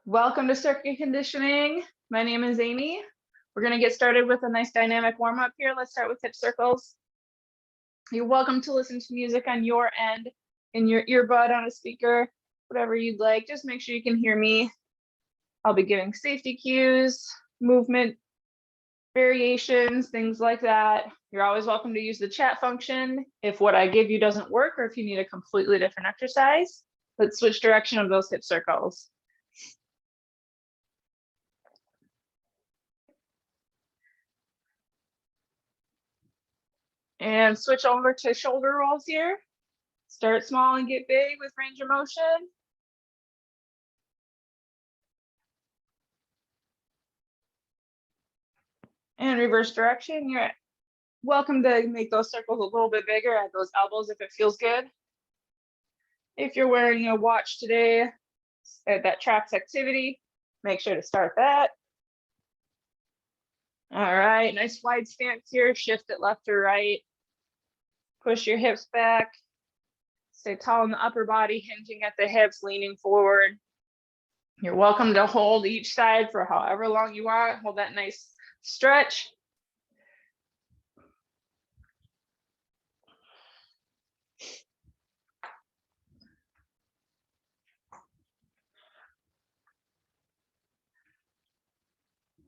Welcome to circuit conditioning. My name is Amy. We're going to get started with a nice dynamic warm up here. Let's start with hip circles. You're welcome to listen to music on your end, in your earbud, on a speaker, whatever you'd like. Just make sure you can hear me. I'll be giving safety cues, movement variations, things like that. You're always welcome to use the chat function if what I give you doesn't work or if you need a completely different exercise. Let's switch direction of those hip circles. And switch over to shoulder rolls here. Start small and get big with range of motion. And reverse direction. You're welcome to make those circles a little bit bigger at those elbows if it feels good. If you're wearing a watch today that tracks activity, make sure to start that. All right, nice wide stance here. Shift it left or right. Push your hips back. Stay tall in the upper body, hinging at the hips, leaning forward. You're welcome to hold each side for however long you want. Hold that nice stretch.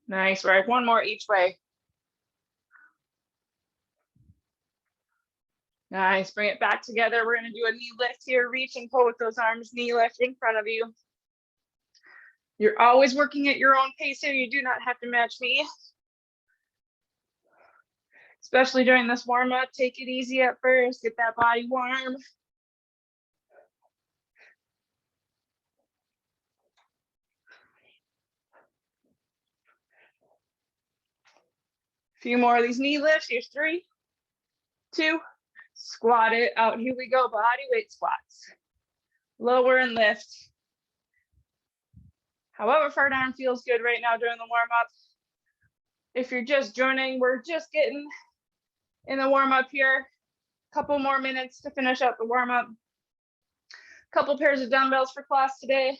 Nice work. One more each way. Nice. Bring it back together. We're going to do a knee lift here. Reach and pull with those arms. Knee lift in front of you. You're always working at your own pace here. You do not have to match me. Especially during this warm up. Take it easy at first. Get that body warm. A few more of these knee lifts. Here's 3, 2, squat it out. Here we go. Body weight squats. Lower and lift. However far down feels good right now during the warm up. If you're just joining, we're just getting in the warm up here. Couple more minutes to finish up the warm up. Couple pairs of dumbbells for class today.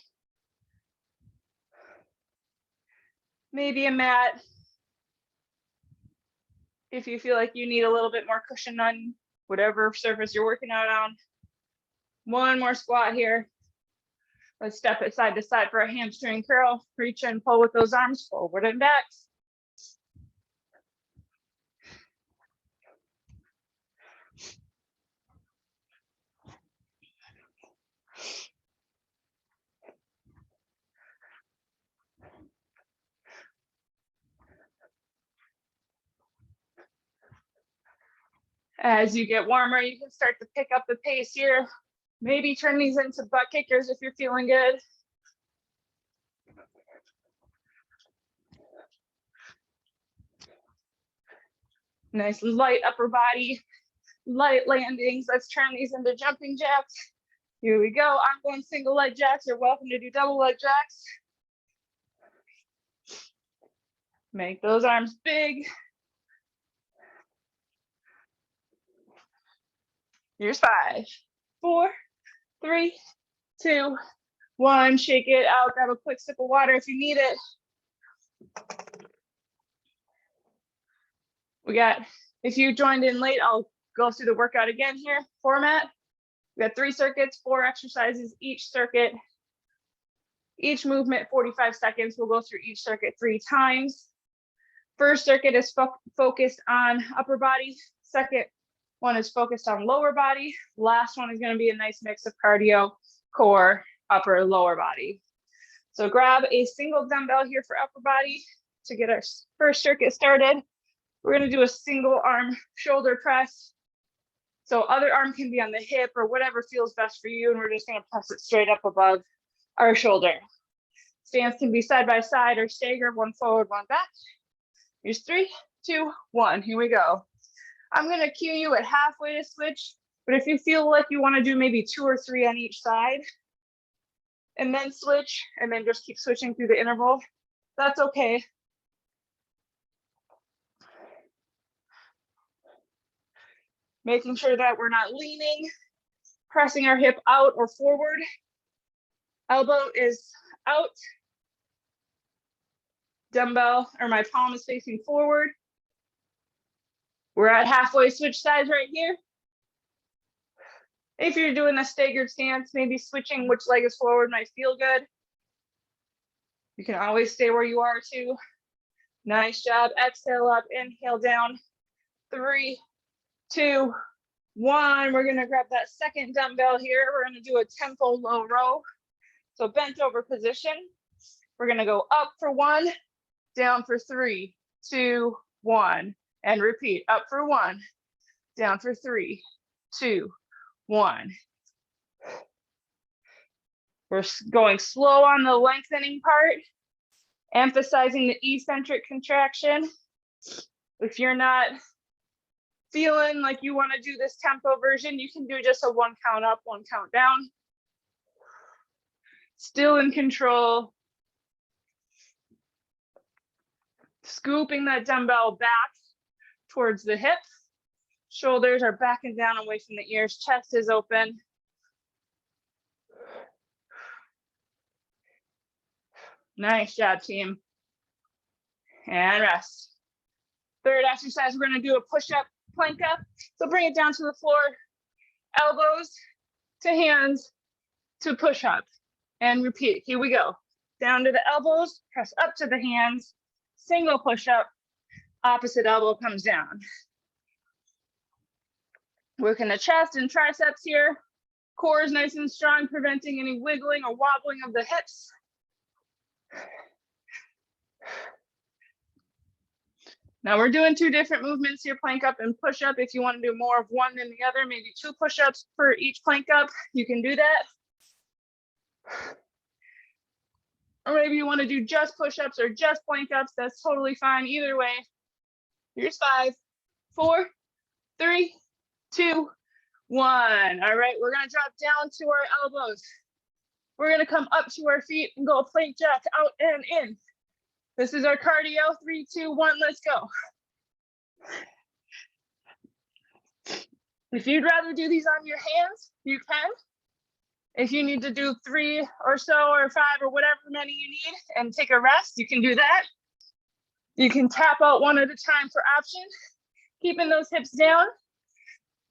Maybe a mat if you feel like you need a little bit more cushion on whatever surface you're working out on. One more squat here. Let's step it side to side for a hamstring curl. Reach and pull with those arms forward and back. As you get warmer, you can start to pick up the pace here. Maybe turn these into butt kickers if you're feeling good. Nice light upper body, light landings. Let's turn these into jumping jacks. Here we go. I'm going single leg jacks. You're welcome to do double leg jacks. Make those arms big. Here's 5, 4, 3, 2, 1. Shake it out. Grab a quick sip of water if you need it. If you joined in late, I'll go through the workout again here. Format. We got 3 circuits, 4 exercises each circuit. Each movement, 45 seconds. We'll go through each circuit 3 times. First circuit is focused on upper body. Second one is focused on lower body. Last one is going to be a nice mix of cardio, core, upper, lower body. So grab a single dumbbell here for upper body to get our first circuit started. We're going to do a single arm shoulder press. So other arm can be on the hip or whatever feels best for you. And we're just going to press it straight up above our shoulder. Stance can be side by side or stagger, one forward, one back. Here's 3, 2, 1. Here we go. I'm going to cue you at halfway to switch. But if you feel like you want to do maybe 2 or 3 on each side and then switch and then just keep switching through the interval, that's okay. Making sure that we're not leaning, pressing our hip out or forward. Elbow is out, dumbbell, or my palm is facing forward. We're at halfway switch sides right here. If you're doing a staggered stance, maybe switching which leg is forward might feel good. You can always stay where you are too. Nice job. Exhale up, inhale down. 3, 2, 1. We're gonna grab that second dumbbell here. We're gonna do a tempo low row. So bent over position. We're gonna go up for 1, down for 3, 2, 1, and repeat. Up for 1, down for 3, 2, 1. We're going slow on the lengthening part, emphasizing the eccentric contraction. If you're not feeling like you want to do this tempo version, you can do just a 1 count up, 1 count down. Still in control. Scooping that dumbbell back towards the hips. Shoulders are back and down away from the ears. Chest is open. Nice job, team. And rest. Third exercise, we're going to do a push-up, plank up. So bring it down to the floor. Elbows to hands to push up. And repeat. Here we go. Down to the elbows, press up to the hands. Single push up. Opposite elbow comes down. Working the chest and triceps here. Core is nice and strong, preventing any wiggling or wobbling of the hips. Now we're doing 2 different movements here, plank up and push up. If you want to do more of one than the other, maybe 2 push-ups for each plank up, you can do that. Or maybe you want to do just push-ups or just plank ups, that's totally fine. Either way, here's 5, 4, 3, 2, 1. All right, we're gonna drop down to our elbows. We're gonna come up to our feet and go a plank jack out and in. This is our cardio. 3, 2, 1, let's go. If you'd rather do these on your hands, you can. If you need to do 3 or so or 5 or whatever many you need and take a rest, you can do that. You can tap out one at a time for option, keeping those hips down.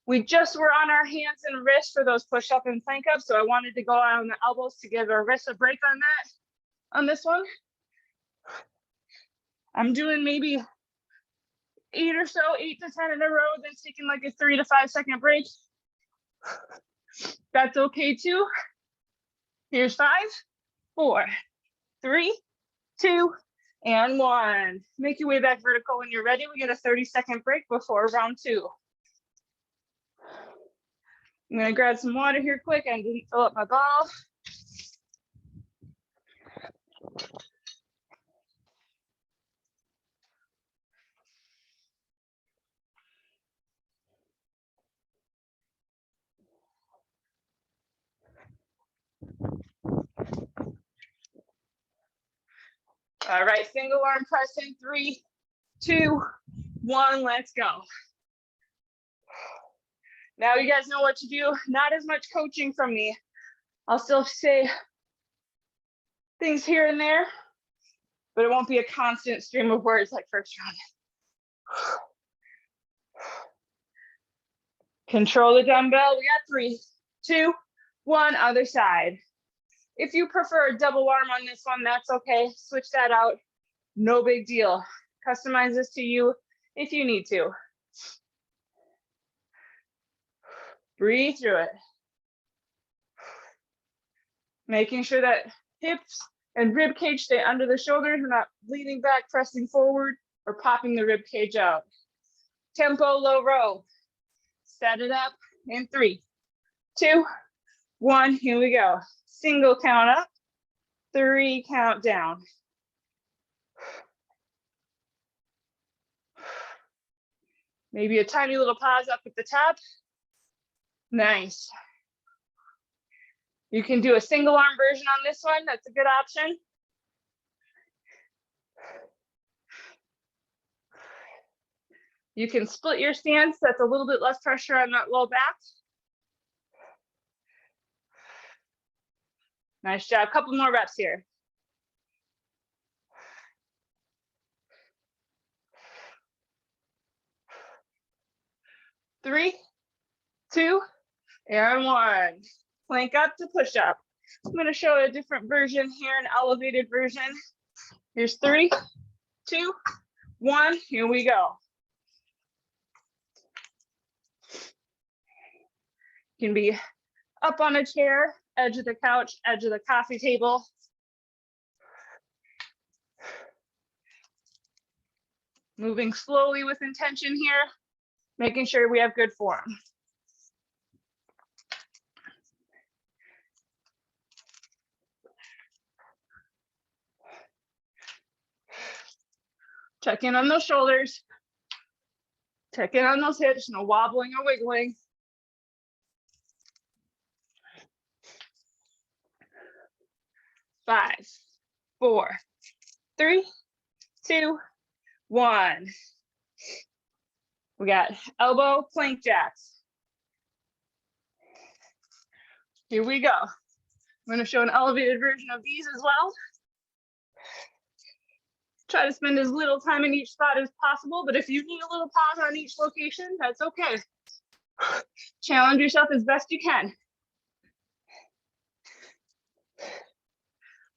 We just were on our hands and wrists for those push-up and plank ups, so I wanted to go on the elbows to give our wrists a break on that, on this one. I'm doing maybe 8 or so, 8 to 10 in a row, then taking like a 3 to 5 second break. That's okay too. Here's 5, 4, 3, 2, and 1. Make your way back vertical when you're ready. We get a 30-second break before round 2. I'm gonna grab some water here quick. I didn't fill up my bottle. All right, single arm press in. 3, 2, 1, let's go. Now you guys know what to do. Not as much coaching from me. I'll still say things here and there, but it won't be a constant stream of words like first round. Control the dumbbell. We got 3, 2, 1, other side. If you prefer a double arm on this one, that's okay. Switch that out. No big deal. Customize this to you if you need to. Breathe through it. Making sure that hips and rib cage stay under the shoulders. We're not leaning back, pressing forward, or popping the rib cage out. Tempo low row. Set it up in 3, 2, 1. Here we go. Single count up, 3 count down. Maybe a tiny little pause up at the top. Nice. You can do a single arm version on this one. That's a good option. You can split your stance. That's a little bit less pressure on that low back. Nice job. Couple more reps here. And one. Plank up to push up. I'm going to show a different version here, an elevated version. Here's 3, 2, 1. Here we go. You can be up on a chair, edge of the couch, edge of the coffee table. Moving slowly with intention here, making sure we have good form. Check in on those shoulders. Check in on those hips, no wobbling or wiggling. Five, 4, 3, 2, 1. We got elbow plank jacks. Here we go. I'm going to show an elevated version of these as well. Try to spend as little time in each spot as possible, but if you need a little pause on each location, that's okay. Challenge yourself as best you can.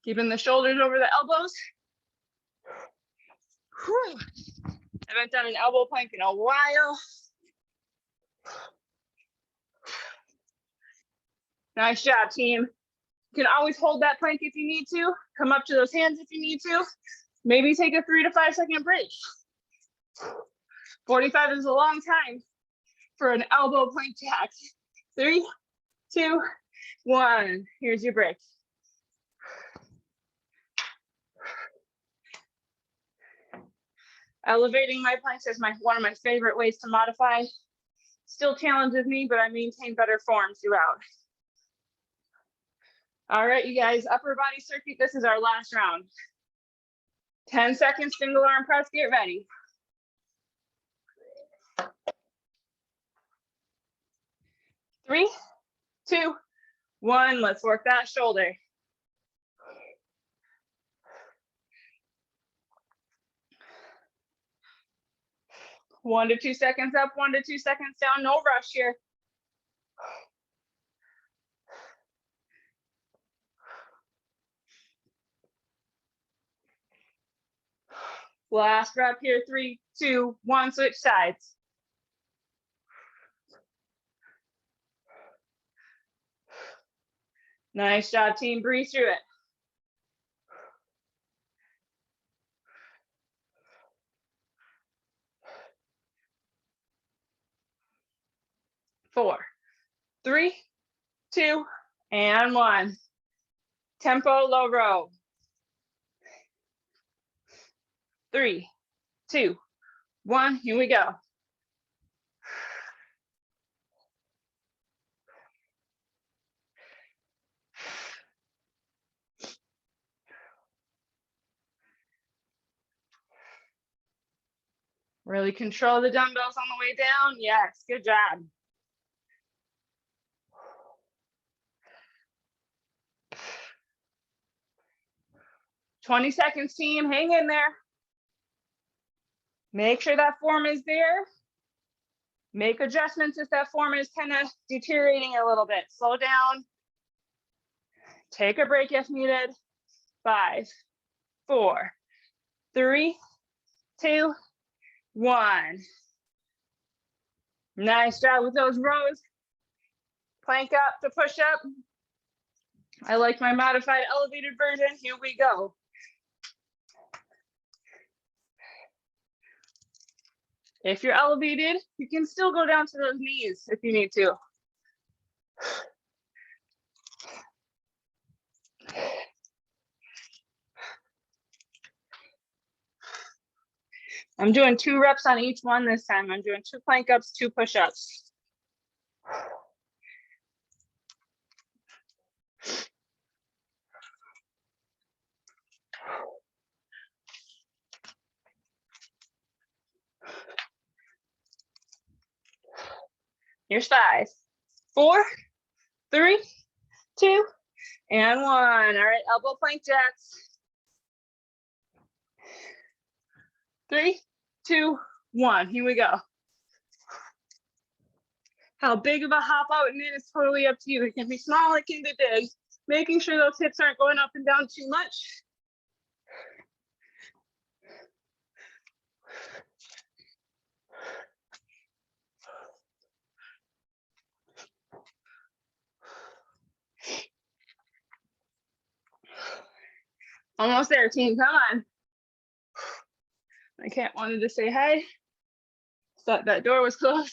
Keeping the shoulders over the elbows. Whew. I haven't done an elbow plank in a while. Nice job, team. You can always hold that plank if you need to. Come up to those hands if you need to. Maybe take a 3 to 5 second break. 45 is a long time for an elbow plank jack. 3, 2, 1. Here's your break. Elevating my planks is one of my favorite ways to modify. Still challenges me, but I maintain better form throughout. All right, you guys, upper body circuit, this is our last round. 10 seconds, single arm press, get ready. 3, 2, 1, let's work that shoulder. One to 2 seconds up, 1 to 2 seconds down, no rush here. Last rep here, 3, 2, 1, switch sides. Nice job, team, breathe through it. 4, 3, 2, and 1. Tempo, low row. 3, 2, 1, here we go. Really control the dumbbells on the way down. Yes, good job. "20 seconds, team, hang in there. Make sure that form is there. Make adjustments if that form is kind of deteriorating a little bit. Slow down. Take a break if needed. 5, 4, 3, 2, 1. Nice job with those rows. Plank up to push up. I like my modified elevated version. Here we go. If you're elevated, you can still go down to those knees if you need to. I'm doing 2 reps on each one this time. I'm doing 2 plank ups, 2 push-ups. Here's 5, 4, 3, 2, and 1. All right, elbow plank jacks. 3, 2, 1. Here we go. How big of a hop out and in is totally up to you. It can be small, it can be big. Making sure those hips aren't going up and down too much. Almost there, team, come on. I can't wanted to say hi. Thought that door was closed.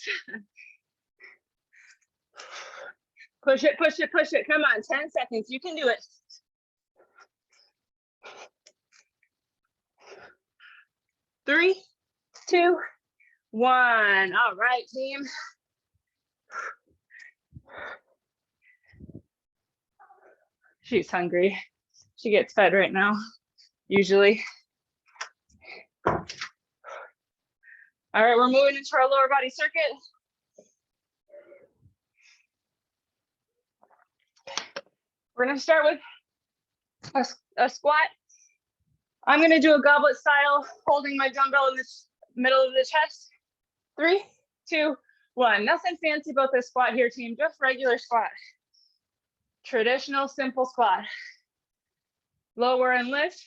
Push it, push it, push it. Come on, 10 seconds. You can do it. 3, 2, 1. All right, team. She's hungry. She gets fed right now, usually. All right, we're moving into our lower body circuit. We're gonna start with a squat. I'm gonna do a goblet style, holding my dumbbell in the middle of the chest. 3, 2, 1. Nothing fancy about this squat here, team, just regular squat. Traditional, simple squat. Lower and lift.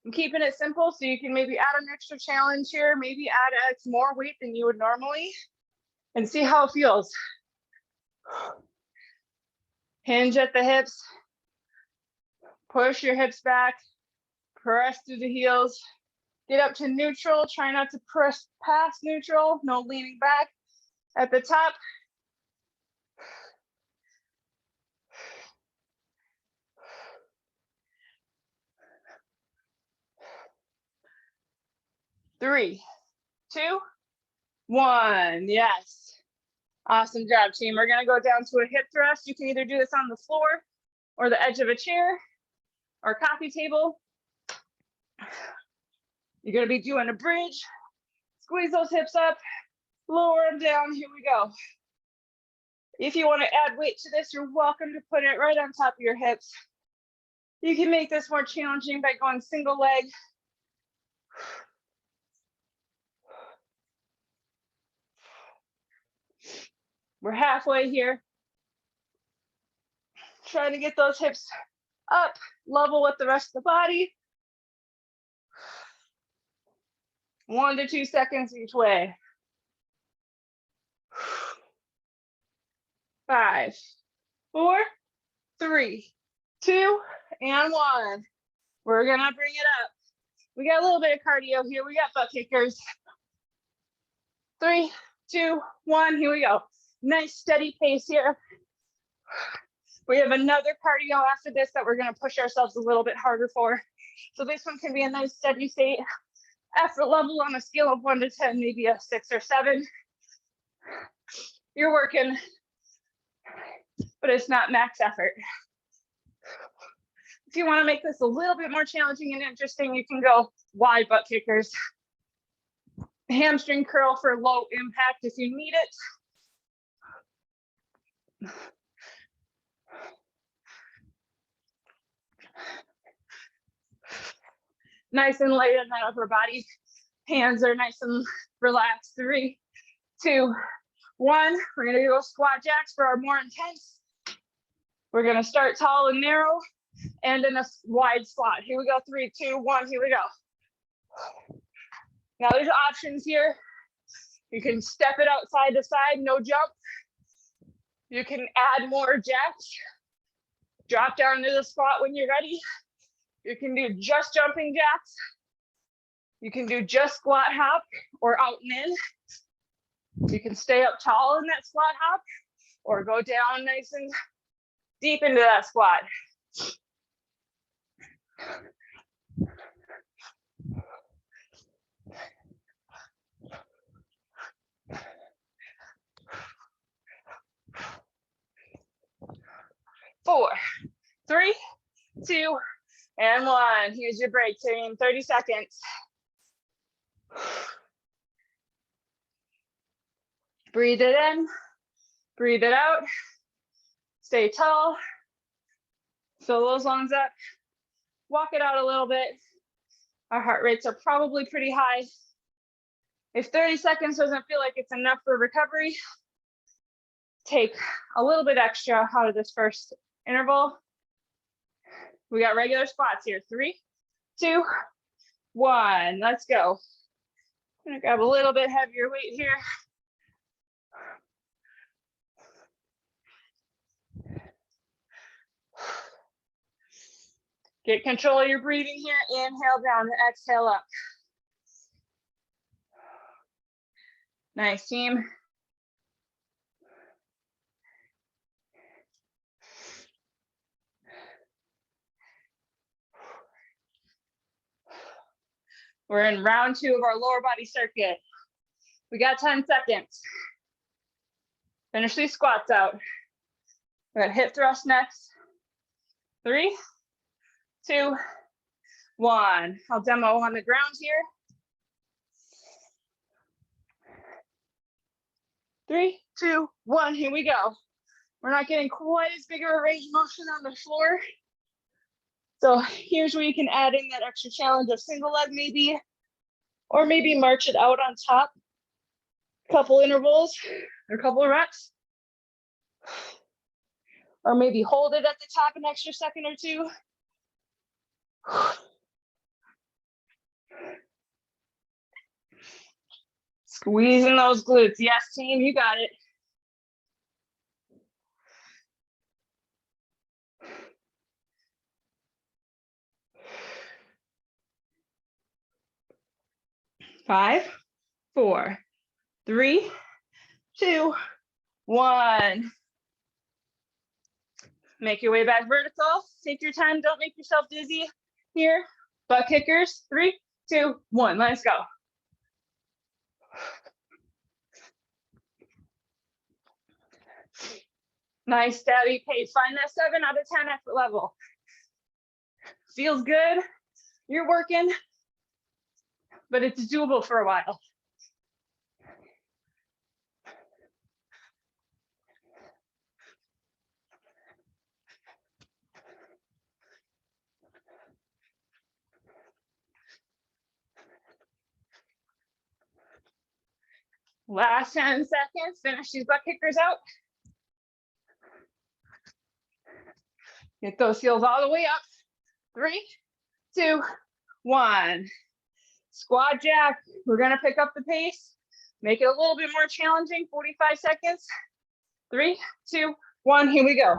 I'm keeping it simple so you can maybe add an extra challenge here, maybe add more weight than you would normally, and see how it feels. Hinge at the hips. Push your hips back. Press through the heels. Get up to neutral. Try not to press past neutral. No leaning back. At the top. Three, 2, 1. Yes. Awesome job, team. We're gonna go down to a hip thrust. You can either do this on the floor or the edge of a chair or coffee table. You're gonna be doing a bridge. Squeeze those hips up, lower them down. Here we go. If you want to add weight to this, you're welcome to put it right on top of your hips. You can make this more challenging by going single leg. We're halfway here. Trying to get those hips up, level with the rest of the body. 1 to 2 seconds each way. 5, 4, 3, 2, and 1. We're gonna bring it up. We got a little bit of cardio here. We got butt kickers. 3, 2, 1, here we go. Nice steady pace here. We have another cardio after this that we're gonna push ourselves a little bit harder for. So this one can be a nice steady state. Effort level on a scale of 1 to 10, maybe a 6 or 7. You're working, but it's not max effort. If you want to make this a little bit more challenging and interesting, you can go wide butt kickers. Hamstring curl for low impact if you need it. Nice and light on that upper body. Hands are nice and relaxed. 3, 2, 1. We're gonna go squat jacks for our more intense. We're gonna start tall and narrow and in a wide squat. Here we go. 3, 2, 1. Here we go. Now there's options here. You can step it out side to side, no jump. You can add more jacks. Drop down into the squat when you're ready. You can do just jumping jacks. You can do just squat hop or out and in. You can stay up tall in that squat hop or go down nice and deep into that squat. Four, 3, 2, and 1. Here's your break, team. 30 seconds. Breathe it in, breathe it out. Stay tall. Fill those lungs up. Walk it out a little bit. Our heart rates are probably pretty high. If 30 seconds doesn't feel like it's enough for recovery, take a little bit extra out of this first interval. We got regular squats here. 3, 2, 1. Let's go. I'm gonna grab a little bit heavier weight here. Get control of your breathing here. Inhale down, exhale up. Nice, team. We're in round 2 of our lower body circuit. We got 10 seconds. Finish these squats out. We got hip thrust next. 3, 2, 1. I'll demo on the ground here. 3, 2, 1. Here we go. We're not getting quite as big of a range of motion on the floor. So here's where you can add in that extra challenge of single leg maybe, or maybe march it out on top. Couple intervals or couple reps. Or maybe hold it at the top an extra second or 2. Squeezing those glutes. Yes, team, you got it. Five, 4, 3, 2, 1. Make your way back vertical. Take your time. Don't make yourself dizzy here. Butt kickers. 3, 2, 1. Let's go. Nice steady pace. Find that 7 out of 10 effort level. Feels good. You're working, but it's doable for a while. Last 10 seconds. Finish these butt kickers out. Get those heels all the way up. 3, 2, 1. Squat jack. We're gonna pick up the pace. Make it a little bit more challenging. 45 seconds. 3, 2, 1. Here we go.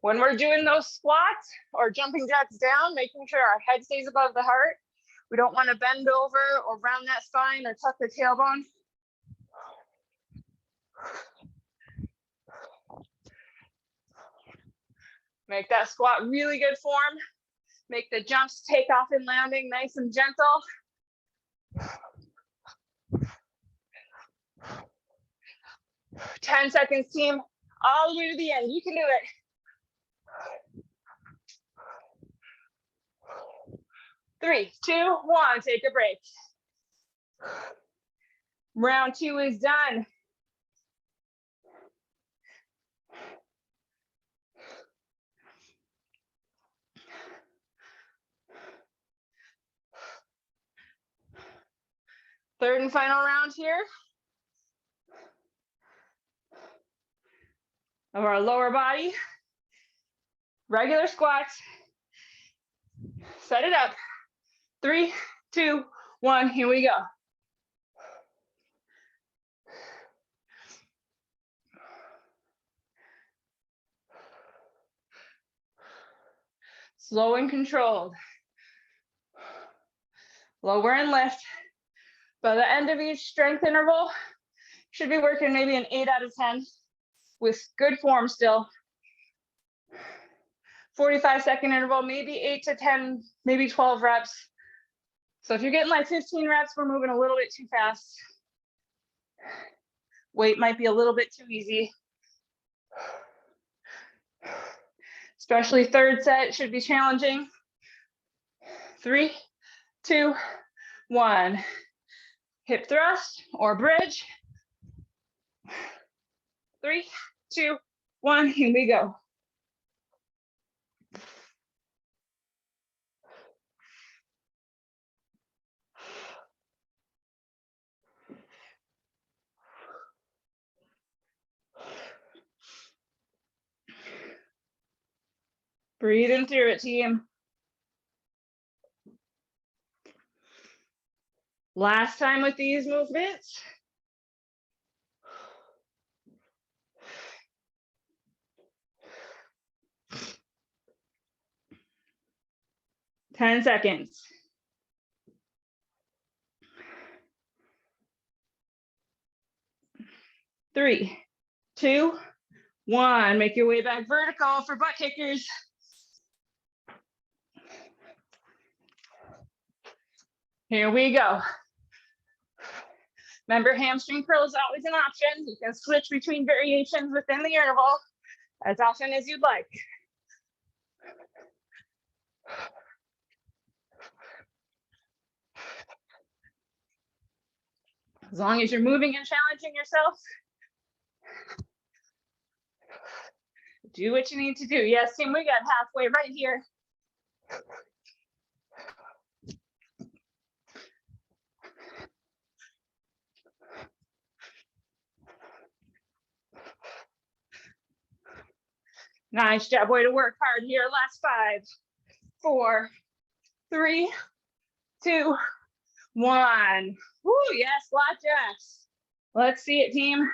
When we're doing those squats or jumping jacks down, making sure our head stays above the heart. We don't want to bend over or round that spine or tuck the tailbone. Make that squat really good form. Make the jumps, take off and landing nice and gentle. Ten seconds, team. All the way to the end. You can do it. Three, 2, 1. Take a break. Round 2 is done. Third and final round here of our lower body. Regular squats. Set it up. 3, 2, 1. Here we go. Slow and controlled. Lower and lift. By the end of each strength interval, should be working maybe an 8 out of 10 with good form still. 45-second interval, maybe 8 to 10, maybe 12 reps. So if you're getting like 15 reps, we're moving a little bit too fast. Weight might be a little bit too easy. Especially third set should be challenging. 3, 2, 1. Hip thrust or bridge. 3, 2, 1. Here we go. Breathing through it, team. Last time with these movements. Ten seconds. 3, 2, 1. Make your way back vertical for butt kickers. Here we go. Remember, hamstring curl is always an option. You can switch between variations within the interval as often as you'd like. As long as you're moving and challenging yourself, do what you need to do. Yes, team, we got halfway right here. Nice job, way to work hard here. Last 5, 4, 3, 2, 1. Woo, yes, squat jacks. Let's see it, team.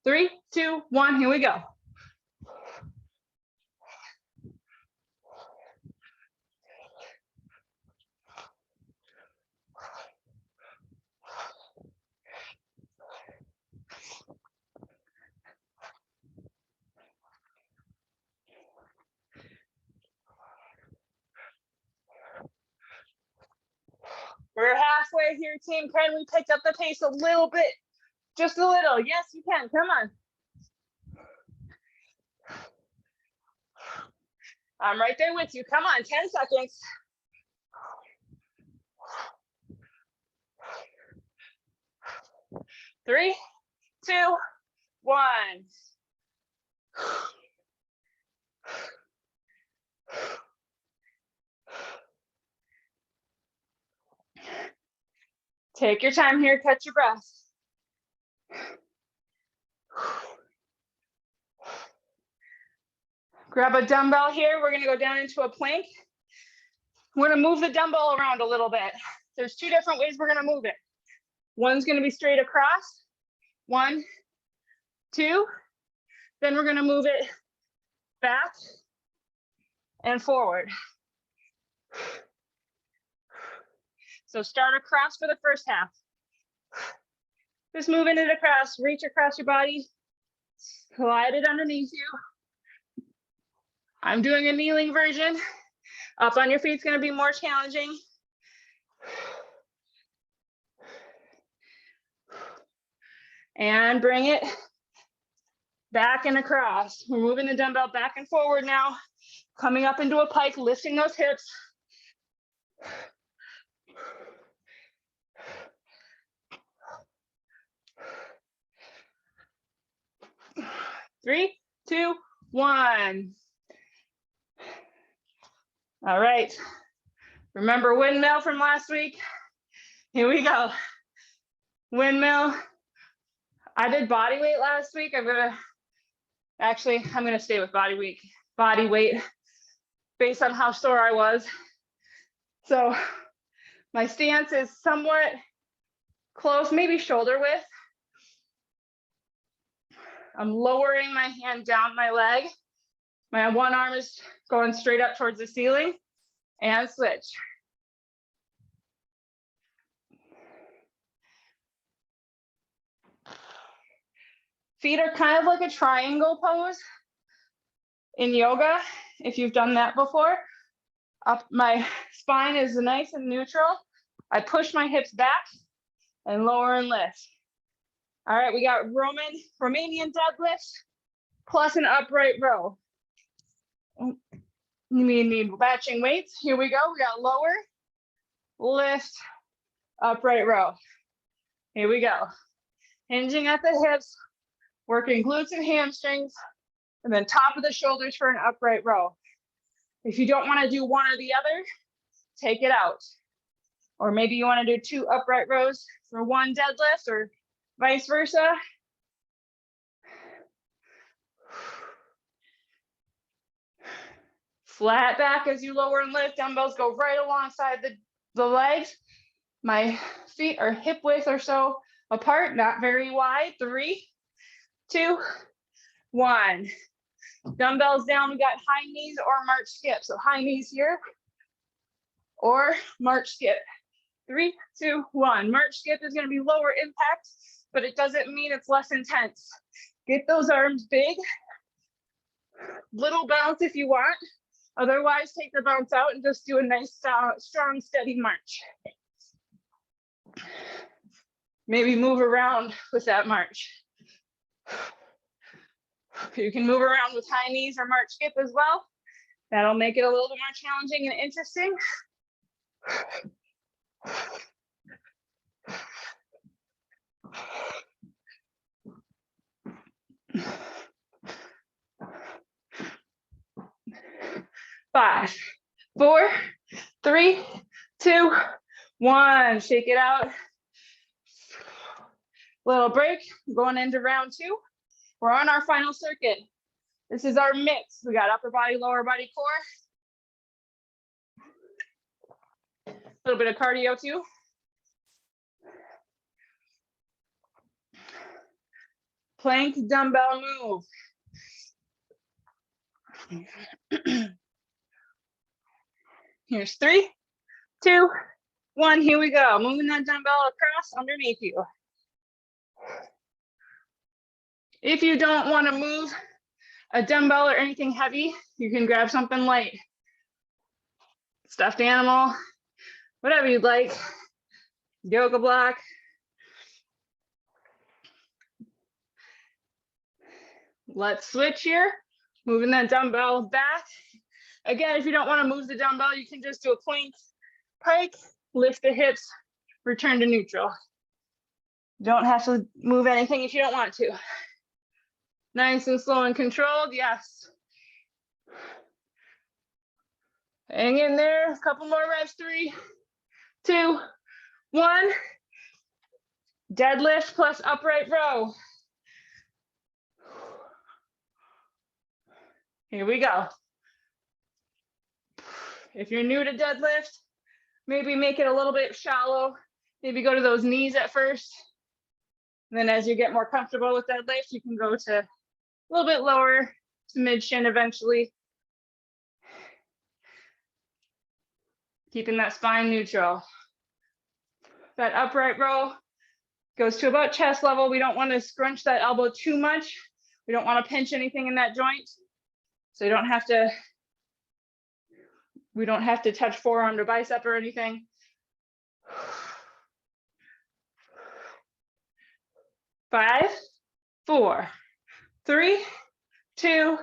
3, 2, 1, here we go. We're halfway here, team. Can we pick up the pace a little bit? Just a little. Yes, you can. Come on. I'm right there with you. Come on, 10 seconds. Three, 2, 1. Take your time here, catch your breath. Grab a dumbbell here. We're gonna go down into a plank. We're gonna move the dumbbell around a little bit. There's 2 different ways we're gonna move it. One's gonna be straight across. 1, 2. Then we're gonna move it back and forward. So start across for the first half. Just moving it across, reach across your body, slide it underneath you. I'm doing a kneeling version. Up on your feet is going to be more challenging. And bring it back and across. We're moving the dumbbell back and forward now, coming up into a pike, lifting those hips. 3, 2, 1. All right. Remember windmill from last week? Here we go. Windmill. I did body weight last week. I'm gonna stay with body weight based on how sore I was. So my stance is somewhat close, maybe shoulder width. I'm lowering my hand down my leg. My one arm is going straight up towards the ceiling, and switch. Feet are kind of like a triangle pose in yoga, if you've done that before. Up, my spine is nice and neutral. I push my hips back and lower and lift. All right, we got Romanian deadlift plus an upright row. You need matching weights. Here we go. We got lower, lift, upright row. Here we go. Hinging at the hips, working glutes and hamstrings, and then top of the shoulders for an upright row. If you don't want to do one or the other, take it out. Or maybe you want to do 2 upright rows for 1 deadlift, or vice versa. Flat back as you lower and lift. Dumbbells go right alongside the legs. My feet are hip width or so apart, not very wide. 3, 2, 1. Dumbbells down, we got high knees or march skip. So high knees here or march skip. 3, 2, 1. March skip is going to be lower impact, but it doesn't mean it's less intense. Get those arms big. Little bounce if you want. Otherwise, take the bounce out and just do a nice, strong, steady march. Maybe move around with that march. You can move around with high knees or march skip as well. That'll make it a little bit more challenging and interesting. Five, 4, 3, 2, 1. Shake it out. Little break. Going into round 2. We're on our final circuit. This is our mix. We got upper body, lower body, core. A little bit of cardio too. Plank dumbbell move. Here's 3, 2, 1. Here we go. Moving that dumbbell across underneath you. If you don't want to move a dumbbell or anything heavy, you can grab something light. Stuffed animal, whatever you'd like. Yoga block. Let's switch here. Moving that dumbbell back. Again, if you don't want to move the dumbbell, you can just do a plank, pike, lift the hips, return to neutral. Don't have to move anything if you don't want to. Nice and slow and controlled, yes. Hang in there, a couple more reps. 3, 2, 1. Deadlift plus upright row. Here we go. If you're new to deadlift, maybe make it a little bit shallow. Maybe go to those knees at first. And then as you get more comfortable with deadlift, you can go to a little bit lower to mid shin eventually. Keeping that spine neutral. That upright row goes to about chest level. We don't want to scrunch that elbow too much. We don't want to pinch anything in that joint. So you don't have to, we don't have to touch forearm or bicep or anything. 5, 4, 3, 2,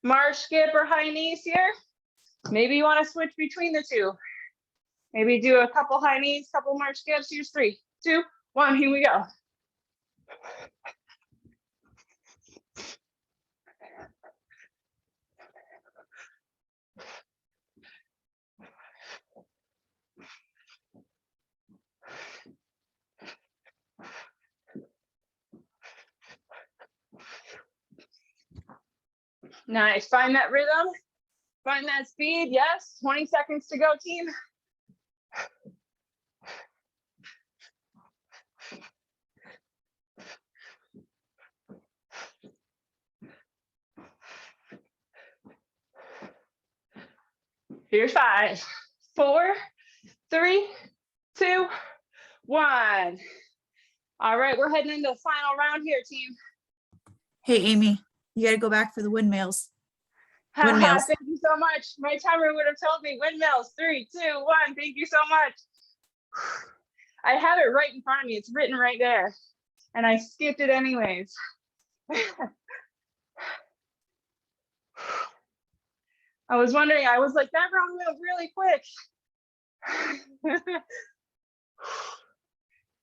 march, skip, or high knees here. Maybe you want to switch between the two. Maybe do a couple high knees, couple march skips. Here's 3, 2, 1. Here we go. Nice. Find that rhythm. Find that speed. Yes. 20 seconds to go, team. Here's 5, 4, 3, 2, 1. All right, we're heading into the final round here, team. Hey, Amy, you got to go back for the windmills. Windmills. Thank you so much. My timer would have told me windmills. 3, 2, 1. Thank you so much. I have it right in front of me. It's written right there. And I skipped it anyways. I was wondering, I was like, that round went really quick.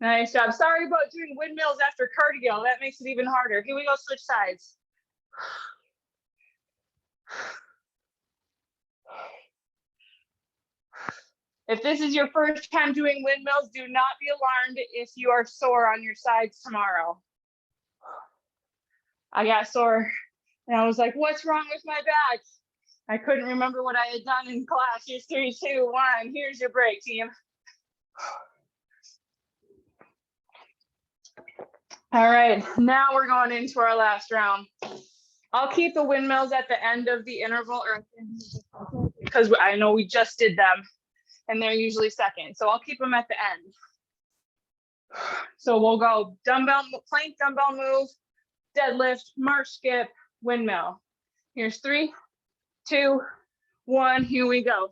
Nice job. Sorry about doing windmills after cardio. That makes it even harder. Here we go, switch sides. If this is your first time doing windmills, do not be alarmed if you are sore on your sides tomorrow. I got sore and I was like, what's wrong with my back? I couldn't remember what I had done in class. Here's 3, 2, 1. Here's your break, team. All right, now we're going into our last round. I'll keep the windmills at the end of the interval because I know we just did them and they're usually second. So I'll keep them at the end. So we'll go dumbbell, plank, dumbbell move, deadlift, march, skip, windmill. Here's 3, 2, 1, here we go.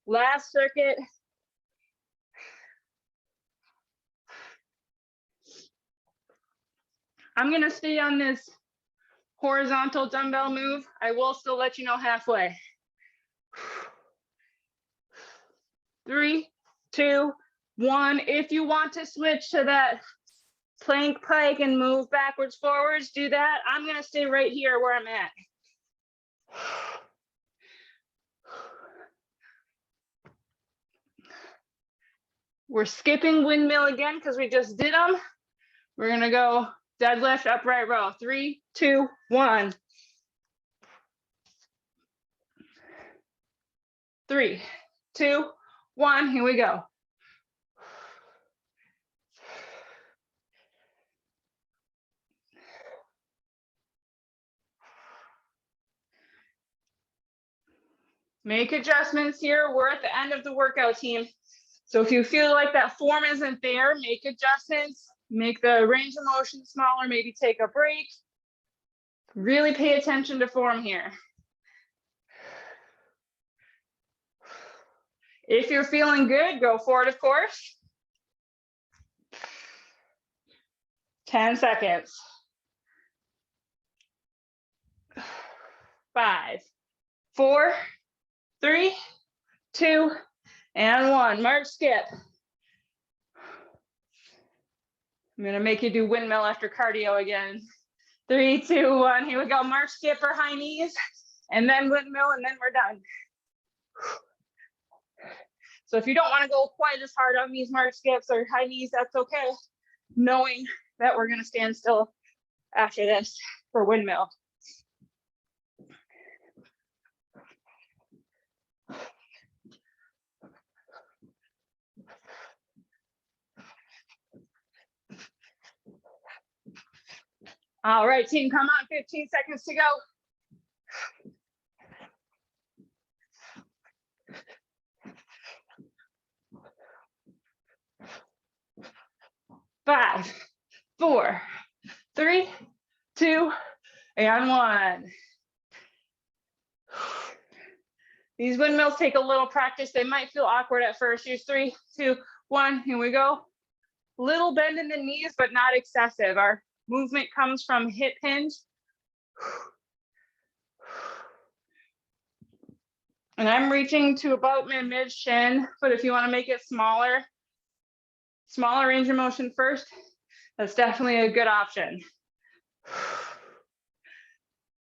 Last circuit. I'm gonna stay on this horizontal dumbbell move. I will still let you know halfway. 3, 2, 1. If you want to switch to that plank pike and move backwards, forwards, do that. I'm gonna stay right here where I'm at. We're skipping windmill again because we just did them. We're gonna go deadlift, upright row. 3, 2, 1. 3, 2, 1. Here we go. Make adjustments here. We're at the end of the workout, team. So if you feel like that form isn't there, make adjustments, make the range of motion smaller, maybe take a break. Really pay attention to form here. If you're feeling good, go for it, of course. 10 seconds. 5, 4, 3, 2, and 1. March, skip. I'm gonna make you do windmill after cardio again. 3, 2, 1. Here we go. March, skip or high knees, and then windmill, and then we're done. So if you don't want to go quite as hard on these march skips or high knees, that's okay. Knowing that we're gonna stand still after this for windmill. All right, team, come on, 15 seconds to go. 5, 4, 3, 2, and 1. These windmills take a little practice. They might feel awkward at first. Here's 3, 2, 1, here we go. Little bend in the knees, but not excessive. Our movement comes from hip hinge. And I'm reaching to about my mid shin, but if you want to make it smaller range of motion first, that's definitely a good option.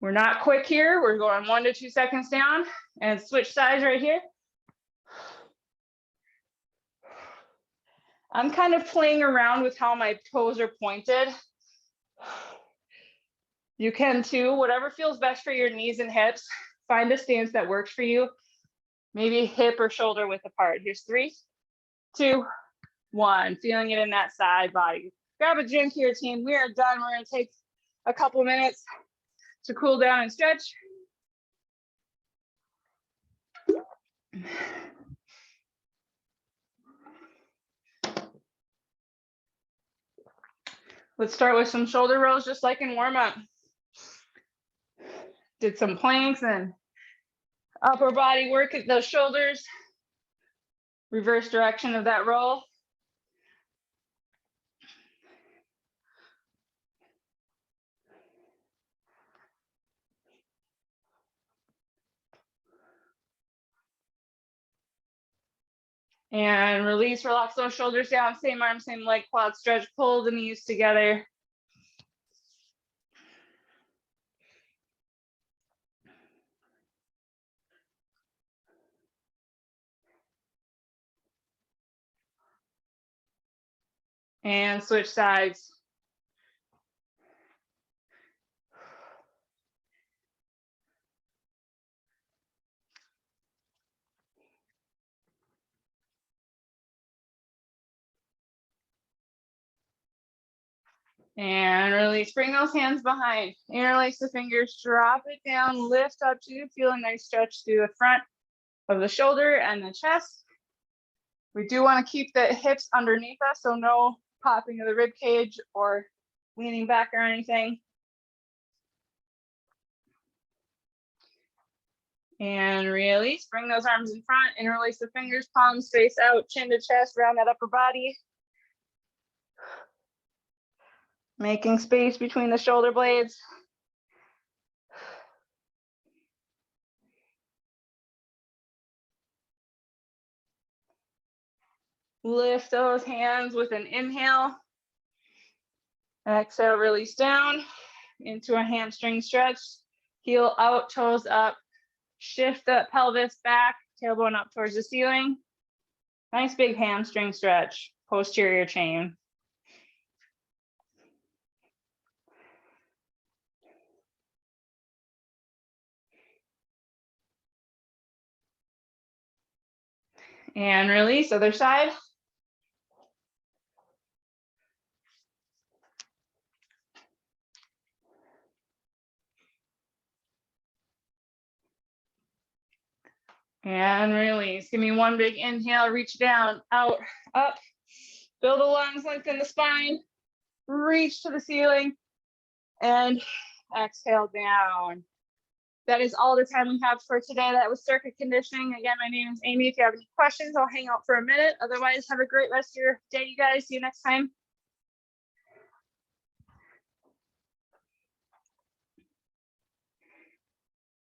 We're not quick here. We're going 1 to 2 seconds down and switch sides right here. I'm kind of playing around with how my toes are pointed. You can too, whatever feels best for your knees and hips. Find a stance that works for you. Maybe hip or shoulder width apart. Here's 3, 2, 1. Feeling it in that side body. Grab a drink here, team. We are done. We're going to take a couple minutes to cool down and stretch. Let's start with some shoulder rolls, just like in warm up. Did some planks and upper body work at those shoulders. Reverse direction of that roll. And release, relax those shoulders down, same arm, same leg, quad stretch, pull the knees together. And switch sides. And release, bring those hands behind, interlace the fingers, drop it down, lift up to feel a nice stretch through the front of the shoulder and the chest. We do want to keep the hips underneath us, so no popping of the rib cage or leaning back or anything. And release, bring those arms in front, interlace the fingers, palms face out, chin to chest, round that upper body. Making space between the shoulder blades. Lift those hands with an inhale. Exhale, release down into a hamstring stretch. Heel out, toes up. Shift the pelvis back, tailbone up towards the ceiling. Nice big hamstring stretch, posterior chain. And release, other side. And release. Give me one big inhale, reach down, out, up. Build the lungs, lengthen the spine. Reach to the ceiling. And exhale down. That is all the time we have for today. That was circuit conditioning. Again, my name is Amy. If you have any questions, I'll hang out for a minute. Otherwise, have a great rest of your day, you guys. See you next time.